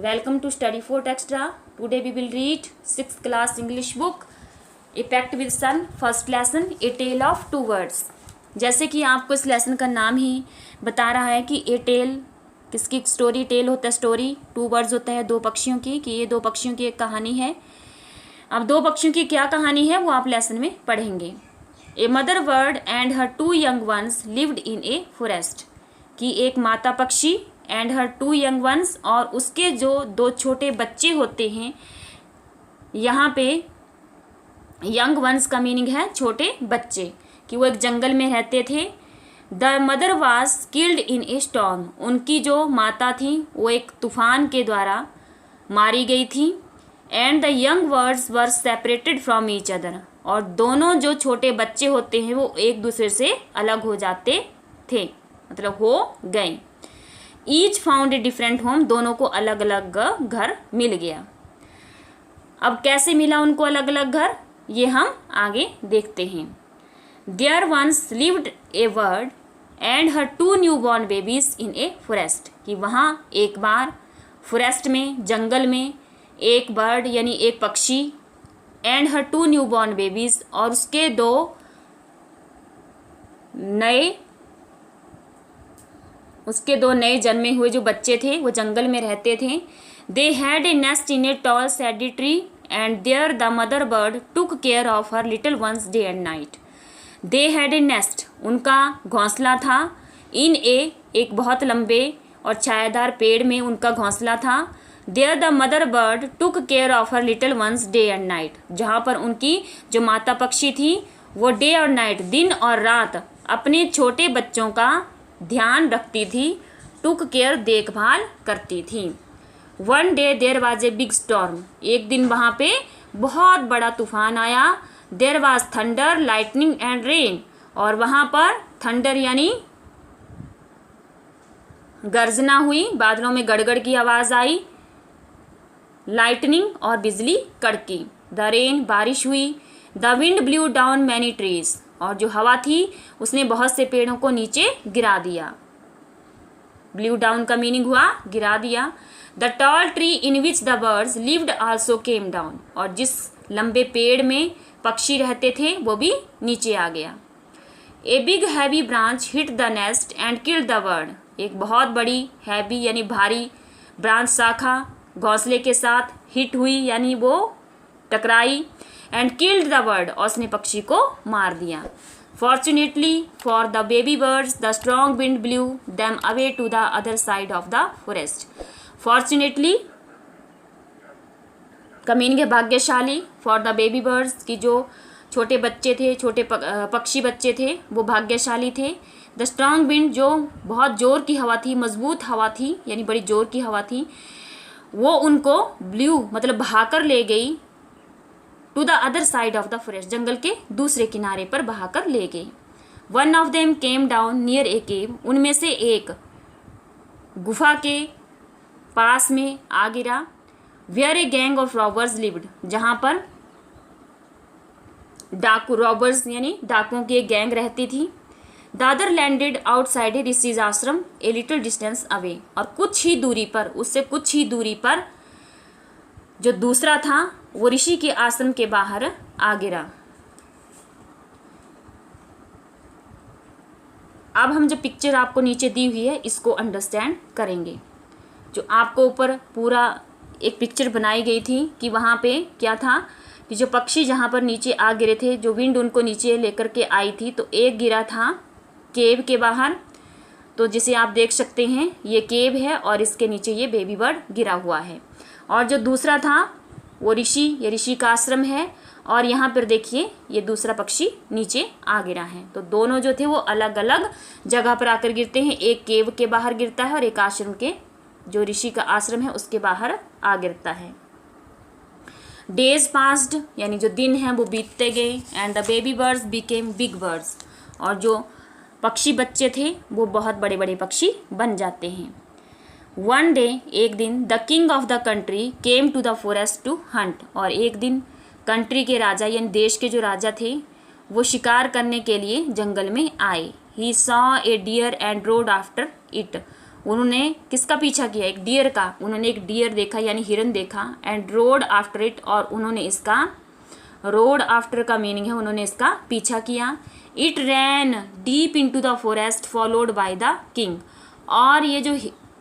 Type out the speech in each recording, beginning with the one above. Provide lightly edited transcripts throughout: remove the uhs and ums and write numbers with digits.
Welcome to Study Fort Extra. Today we will read 6th class English book Effect with Sun, first lesson, A Tale of Two Words. जैसे कि आपको इस lesson का नाम ही बता रहा है कि ए टेल किसकी स्टोरी, टेल होता है स्टोरी, टू वर्ड्स होता है दो पक्षियों की, कि ये दो पक्षियों की एक कहानी है. अब दो पक्षियों की क्या कहानी है वो आप लेसन में पढ़ेंगे. A mother bird and her two young ones lived in a forest, कि एक माता पक्षी and her two young ones और उसके जो दो छोटे बच्चे होते हैं. यहाँ पे यंग वंस का मीनिंग है छोटे बच्चे, कि वो एक जंगल में रहते थे. The mother was killed in A storm, उनकी जो माता थी वो एक तूफान के द्वारा मारी गई थी. And the young birds were separated from each other, और दोनों जो छोटे बच्चे होते हैं वो एक दूसरे से अलग हो जाते थे, मतलब हो गए. Each found a different home, दोनों को अलग अलग घर मिल गया. अब कैसे मिला उनको अलग अलग घर, ये हम आगे देखते हैं. There once lived a bird and her two newborn babies in a forest, कि वहाँ एक बार फॉरेस्ट में, जंगल में, एक बर्ड यानी एक पक्षी and her two newborn babies, और उसके दो नए जन्मे हुए जो बच्चे थे वो जंगल में रहते थे. They had a nest in a tall shady tree and there the mother bird took care of her little ones day and night. They had a nest, उनका घोंसला था. इन एक बहुत लंबे और छायादार पेड़ में उनका घोंसला था. There the mother bird took care of her little ones day and night, जहाँ पर उनकी जो माता पक्षी थी वो डे और नाइट, दिन और रात, अपने छोटे बच्चों का ध्यान रखती थी. टुक केयर, देखभाल करती थी. One day there was a big storm, एक दिन वहाँ पे बहुत बड़ा तूफान आया. There was thunder, lightning and rain, और वहाँ पर थंडर यानी गर्जना हुई, बादलों में गड़गड़ की आवाज़ आई. लाइटनिंग और बिजली कड़की. द रेन, बारिश हुई. The wind blue down many trees, और जो हवा थी उसने बहुत से पेड़ों को नीचे गिरा दिया. ब्लू डाउन का मीनिंग हुआ गिरा दिया. The tall tree in which the birds lived also came down, और जिस लंबे पेड़ में पक्षी रहते थे वो भी नीचे आ गया. A big heavy branch hit the nest and killed the bird, एक बहुत बड़ी हैवी यानी भारी ब्रांच, शाखा घोंसले के साथ हिट हुई यानी वो टकराई. एंड किल्ड द बर्ड, और उसने पक्षी को मार दिया. Fortunately for the baby birds the strong wind blew them away to the other side of the forest. Fortunately का मीनिंग है भाग्यशाली. फॉर द बेबी बर्ड्स, की जो छोटे बच्चे थे, छोटे पक्षी बच्चे थे वो भाग्यशाली थे. द स्ट्रॉन्ग विंड, जो बहुत जोर की हवा थी, मजबूत हवा थी यानी बड़ी जोर की हवा थी, वो उनको ब्लू मतलब बहाकर ले गई. To the other side of the forest, जंगल के दूसरे किनारे पर बहाकर ले गई. One of them came down near a cave, उनमें से एक गुफा के पास में आ गिरा. Where a gang of robbers lived, जहाँ पर डाकू, रॉबर्स यानी डाकुओं की एक गैंग रहती थी. द अदर लैंडेड आउटसाइड ए ऋषिज आश्रम ए लिटिल डिस्टेंस अवे, और कुछ ही दूरी पर, उससे कुछ ही दूरी पर जो दूसरा था वो ऋषि के आश्रम के बाहर आ गिरा. अब हम जो पिक्चर आपको नीचे दी हुई है इसको अंडरस्टैंड करेंगे. जो आपको ऊपर पूरा एक पिक्चर बनाई गई थी कि वहाँ पे क्या था, कि जो पक्षी जहाँ पर नीचे आ गिरे थे, जो विंड उनको नीचे लेकर के आई थी, तो एक गिरा था केव के बाहर. तो जिसे आप देख सकते हैं ये केव है और इसके नीचे ये बेबी बर्ड गिरा हुआ है. और जो दूसरा था वो ऋषि, ये ऋषि का आश्रम है, और यहाँ पर देखिए ये दूसरा पक्षी नीचे आ गिरा है. तो दोनों जो थे वो अलग अलग जगह पर आकर गिरते हैं. एक केव के बाहर गिरता है और एक आश्रम के, जो ऋषि का आश्रम है उसके बाहर आ गिरता है. डेज पास्ड, यानी जो दिन हैं वो बीतते गए. And the baby birds became big birds, और जो पक्षी बच्चे थे वो बहुत बड़े बड़े पक्षी बन जाते हैं. वन डे, एक दिन, the king of the country came to the forest to hunt, और एक दिन कंट्री के राजा यानी देश के जो राजा थे वो शिकार करने के लिए जंगल में आए. He saw a deer and rode after it, उन्होंने किसका पीछा किया, एक डियर का। उन्होंने एक डियर देखा यानी हिरन देखा, एंड रोड आफ्टर इट, और उन्होंने इसका, रोड आफ्टर का मीनिंग है उन्होंने इसका पीछा किया। It ran deep into the forest followed by the king, और ये जो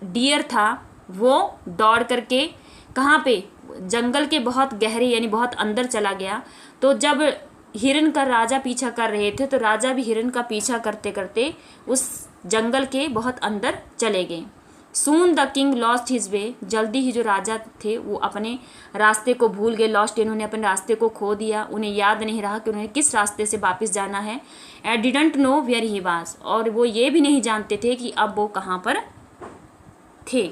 डियर था वो दौड़ करके कहाँ पे, जंगल के बहुत गहरे यानी बहुत अंदर चला गया। तो जब हिरन का राजा पीछा कर रहे थे तो राजा भी हिरन का पीछा करते करते उस जंगल के बहुत अंदर चले गए। Soon the king lost his way, जल्दी ही जो राजा थे वो अपने रास्ते को भूल गए। लॉस्ट, इन्होंने अपने रास्ते को खो दिया, उन्हें याद नहीं रहा कि उन्हें किस रास्ते से वापस जाना है। And didn't know where he was, और वो ये भी नहीं जानते थे कि अब वो कहाँ पर थे।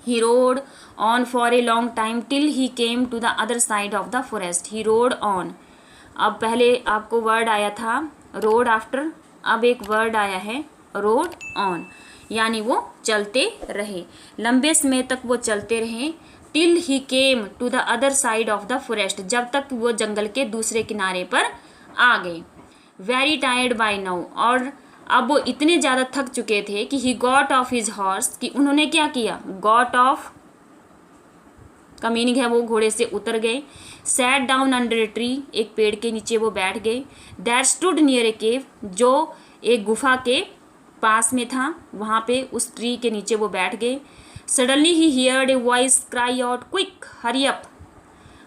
He rode on for a long time till he came to the other side of the forest. He rode on. अब पहले आपको वर्ड आया था रोड आफ्टर, अब एक वर्ड आया है रोड ऑन, यानी वो चलते रहे, लंबे समय तक वो चलते रहे। Till he came to the other side of the forest, जब तक वो जंगल के दूसरे किनारे पर आ गए। वेरी टायर्ड बाय नाउ, और अब वो इतने ज़्यादा थक चुके थे कि he got off his horse, कि उन्होंने क्या किया, गॉट ऑफ का मीनिंग है वो घोड़े से उतर गए। Sat down under a tree, एक पेड़ के नीचे वो बैठ गए। दैट स्टूड नियर ए केव, जो एक गुफा के पास में था, वहाँ पे उस ट्री के नीचे वो बैठ गए। Suddenly he heard a voice cry out quick hurry up,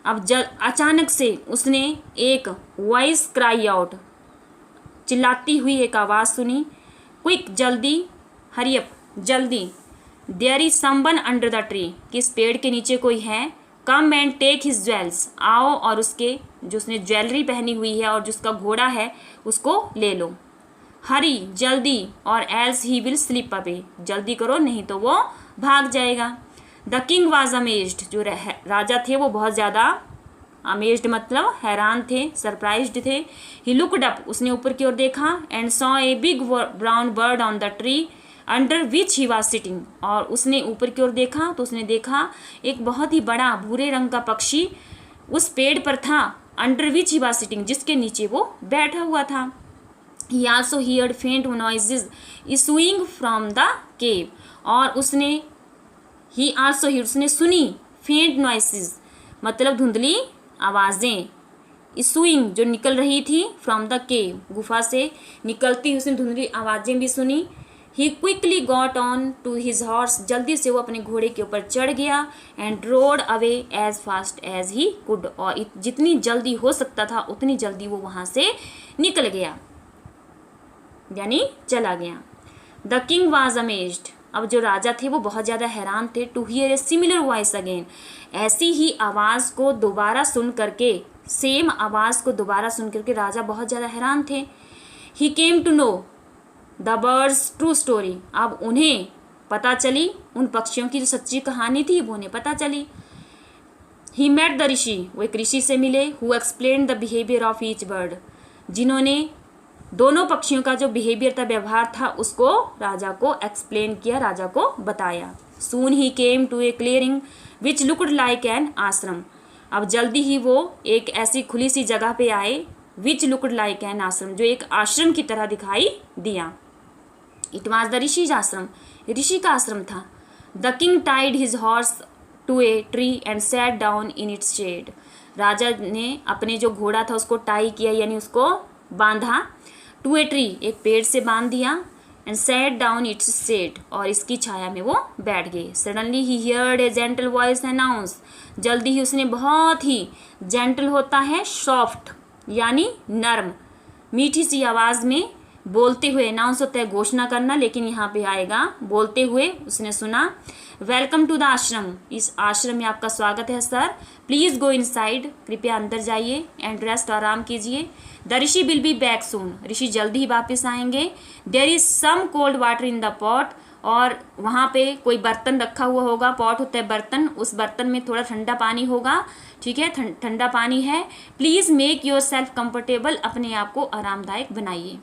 अब अचानक से उसने एक वॉइस क्राई आउट, चिल्लाती हुई एक आवाज़ सुनी। क्विक जल्दी, हरी अप जल्दी। There is someone under the tree, किस पेड़ के नीचे कोई है। Come and take his jewels, आओ और उसके जो उसने ज्वेलरी पहनी हुई है और जिसका घोड़ा है उसको ले लो। हरी जल्दी, और else he will slip away, जल्दी करो नहीं तो वो भाग जाएगा। द किंग वॉज अमेज्ड, जो राजा थे वो बहुत ज़्यादा अमेज्ड मतलब हैरान थे, सरप्राइज्ड थे। ही लुक्ड अप, उसने ऊपर की ओर देखा। And saw a big brown bird on the tree under which he was sitting, और उसने ऊपर की ओर देखा तो उसने देखा एक बहुत ही बड़ा भूरे रंग का पक्षी उस पेड़ पर था। Under which he was sitting, जिसके नीचे वो बैठा हुआ था। ही आल्सो हियर्ड फेंट noises issuing from the cave, और उसने ही आल्सो हियर्ड, उसने सुनी फेंट नॉइसेज मतलब धुंधली आवाज़ें, इशूइंग जो निकल रही थी फ्रॉम द केव, गुफा से निकलती उसने धुंधली आवाज़ें भी सुनी। He quickly got on to his horse, जल्दी से वो अपने घोड़े के ऊपर चढ़ गया। And rode away as fast as he could, और जितनी जल्दी हो सकता था उतनी जल्दी वो वहाँ से निकल गया यानी चला गया। द किंग वॉज अमेज्ड, अब जो राजा थे वो बहुत ज़्यादा हैरान थे। To hear a similar voice again, ऐसी ही आवाज़ को दोबारा सुन करके, सेम आवाज़ को दोबारा सुन करके राजा बहुत ज़्यादा हैरान थे। He came to know the bird's true story, अब उन्हें पता चली उन पक्षियों की जो सच्ची कहानी थी वो उन्हें पता चली। ही मेट द ऋषि, वो एक ऋषि से मिले। Who explain the behaviour of each bird, जिन्होंने दोनों पक्षियों का जो बिहेवियर था, व्यवहार था, उसको राजा को एक्सप्लेन किया, राजा को बताया। Soon he came to a clearing which looked like an ashram, अब जल्दी ही वो एक ऐसी खुली सी जगह पे आए, विच लुक्ड लाइक एन आश्रम, जो एक आश्रम की तरह दिखाई दिया। इट वॉज द ऋषिज आश्रम, ऋषि का आश्रम था। The king tied his horse to a tree and sat down in its shade, राजा ने अपने जो घोड़ा था उसको टाई किया यानी उसको बांधा। टू ए ट्री, एक पेड़ से बांध दिया। And sat down its shade, और इसकी छाया में वो बैठ गए। Suddenly he heard a gentle voice announce, जल्दी ही उसने बहुत ही, जेंटल होता है सॉफ्ट यानी नर्म, मीठी सी आवाज़ में बोलते हुए, अनाउंस होता है घोषणा करना, लेकिन यहाँ पे आएगा बोलते हुए उसने सुना। वेलकम टू द आश्रम, इस आश्रम में आपका स्वागत है सर। प्लीज़ गो इनसाइड, कृपया अंदर जाइए। एंड रेस्ट, आराम कीजिए। The rishi will be back soon, ऋषि जल्दी ही वापस आएंगे। There is some cold water in the pot, और वहाँ पे कोई बर्तन रखा हुआ होगा, पॉट होता है बर्तन, उस बर्तन में थोड़ा ठंडा पानी होगा, ठीक है, ठंडा पानी है। Please make your self comfortable, अपने आप को आरामदायक बनाइए।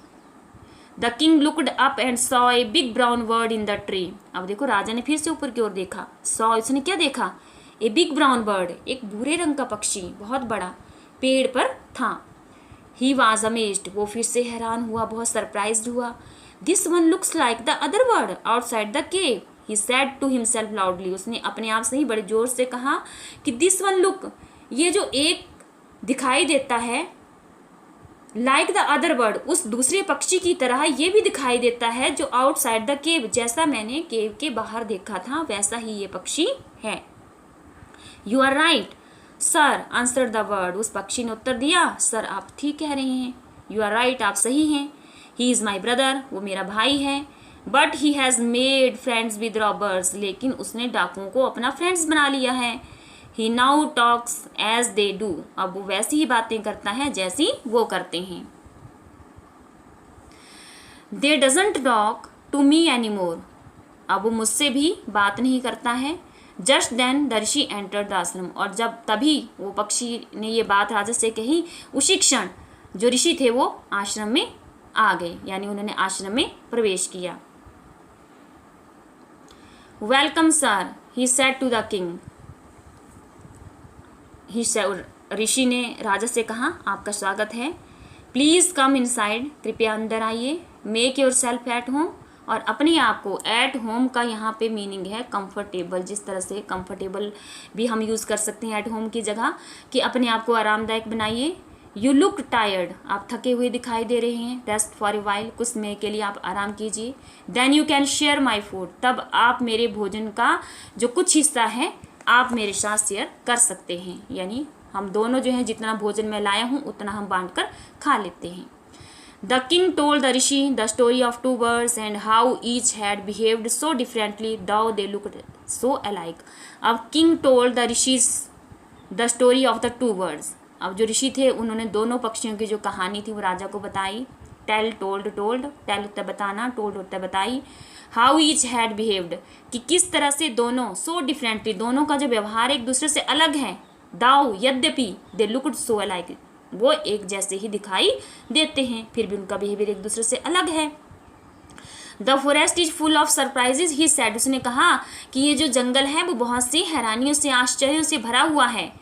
The king looked up and saw a big brown bird in the tree, अब देखो राजा ने फिर से ऊपर की ओर देखा। सॉ, इसने क्या देखा, ए बिग ब्राउन बर्ड, एक भूरे रंग का पक्षी बहुत बड़ा पेड़ पर था। ही वॉज अमेज्ड, वो फिर से हैरान हुआ, बहुत सरप्राइज्ड हुआ। This one looks like the other bird outside the cave, he said to himself loudly. उसने अपने आप से ही बड़े जोर से कहा कि दिस वन लुक, ये जो एक दिखाई देता है, लाइक द अदर बर्ड, उस दूसरे पक्षी की तरह ये भी दिखाई देता है जो आउटसाइड द केव, जैसा मैंने केव के बाहर देखा था वैसा ही ये पक्षी है। You are right sir answer the bird, उस पक्षी ने उत्तर दिया, सर आप ठीक कह रहे हैं। यू आर राइट, आप सही हैं। ही इज़ माई ब्रदर, वो मेरा भाई है। But he has made friends with robbers, लेकिन उसने डाकुओं को अपना फ्रेंड्स बना लिया है। He now talks as they do, अब वो वैसी ही बातें करता है जैसी वो करते हैं। They doesn't talk to me any more, अब वो मुझसे भी बात नहीं करता है। Just then the rishi enter the ashram, और जब तभी वो पक्षी ने ये बात राजा से कही, उसी क्षण जो ऋषि थे वो आश्रम में आ गए, यानी उन्होंने आश्रम में प्रवेश किया। Welcome sir, he said to the king, ऋषि ने राजा से कहा, आपका स्वागत है। प्लीज़ कम इनसाइड, कृपया अंदर आइए। Make your self at home, और अपने आप को, एट होम का यहाँ पे मीनिंग है कंफर्टेबल, जिस तरह से कंफर्टेबल भी हम यूज़ कर सकते हैं एट होम की जगह, कि अपने आप को आरामदायक बनाइए। यू लुक टायर्ड, आप थके हुए दिखाई दे रहे हैं। रेस्ट फॉर ए वाइल, कुछ समय के लिए आप आराम कीजिए। Then you can share my food, तब आप मेरे भोजन का जो कुछ हिस्सा है आप मेरे साथ शेयर कर सकते हैं, यानी हम दोनों जो हैं जितना भोजन मैं लाया हूँ उतना हम बांटकर खा लेते हैं। The king told the rishi the story of two birds and how each had behaved so differently though they looked so alike. अब king told the rishi the story of the two birds, अब जो ऋषि थे उन्होंने दोनों पक्षियों की जो कहानी थी वो राजा को बताई। टेल टोल्ड, टोल्ड टेल होता है बताना, टोल्ड होता है बताई। हाउ ईच हैड बिहेव्ड, कि किस तरह से दोनों, सो डिफरेंटली, दोनों का जो व्यवहार एक दूसरे से अलग है। दाउ, यद्यपि, दे लुक्ड सो अलाइक, वो एक जैसे ही दिखाई देते हैं फिर भी उनका बिहेवियर एक दूसरे से अलग है। The forest is full of surprises, he said, उसने कहा कि ये जो जंगल है वो बहुत सी हैरानियों से, आश्चर्यों से भरा हुआ है।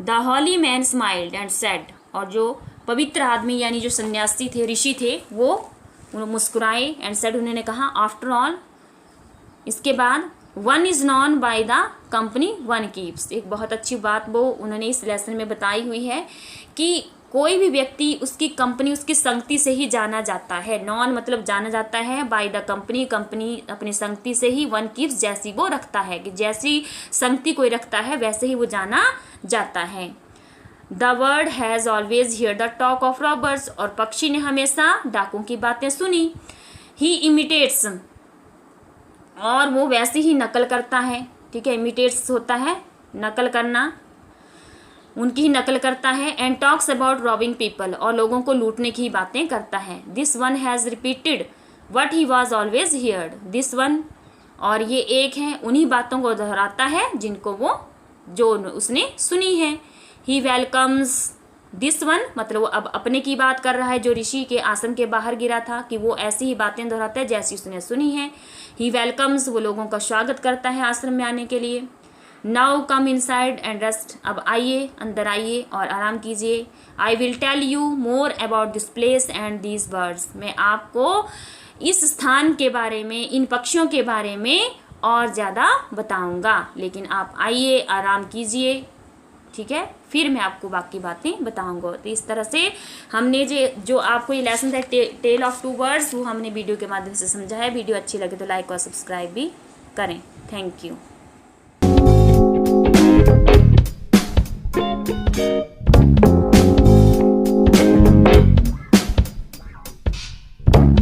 The holy man smiled and said, और जो पवित्र आदमी यानी जो सन्यासी थे, ऋषि थे, वो मुस्कुराए एंड सेड, उन्होंने कहा, आफ्टर ऑल, इसके बाद, one is known by the company one keeps, एक बहुत अच्छी बात वो उन्होंने इस लेसन में बताई हुई है कि कोई भी व्यक्ति उसकी कंपनी, उसकी संगति से ही जाना जाता है। नॉन मतलब जाना जाता है, बाय द कंपनी, कंपनी अपनी संगति से ही, वन कीप्स जैसी वो रखता है, कि जैसी संगति कोई रखता है वैसे ही वो जाना जाता है। The bird has always here the talk of robbers, और पक्षी ने हमेशा डाकुओं की बातें सुनी। ही इमिटेट्स, और वो वैसे ही नकल करता है, ठीक है, इमिटेट्स होता है नकल करना, उनकी ही नकल करता है। And talks about robbing people, और लोगों को लूटने की बातें करता है। This one has repeated what he was always heard, this one, और ये एक है उन्हीं बातों को दोहराता है जिनको वो, जो उसने सुनी है। ही वेलकम्स दिस वन, मतलब वो अब अपने की बात कर रहा है जो ऋषि के आश्रम के बाहर गिरा था, कि वो ऐसी ही बातें दोहराता है जैसी उसने सुनी है। ही वेलकम्स, वो लोगों का स्वागत करता है आश्रम में आने के लिए। Now come inside and rest, अब आइए, अंदर आइए और आराम कीजिए। I will tell you more about this place and these birds, मैं आपको इस स्थान के बारे में, इन पक्षियों के बारे में और ज़्यादा बताऊंगा, लेकिन आप आइए, आराम कीजिए, ठीक है, फिर मैं आपको बाकी बातें बताऊंगा। तो इस तरह से हमने जो आपको ये लेसन था टेल ऑफ टू बर्ड्स, वो हमने वीडियो के माध्यम से समझा है। वीडियो अच्छी लगे तो लाइक और सब्सक्राइब भी करें। Thank you.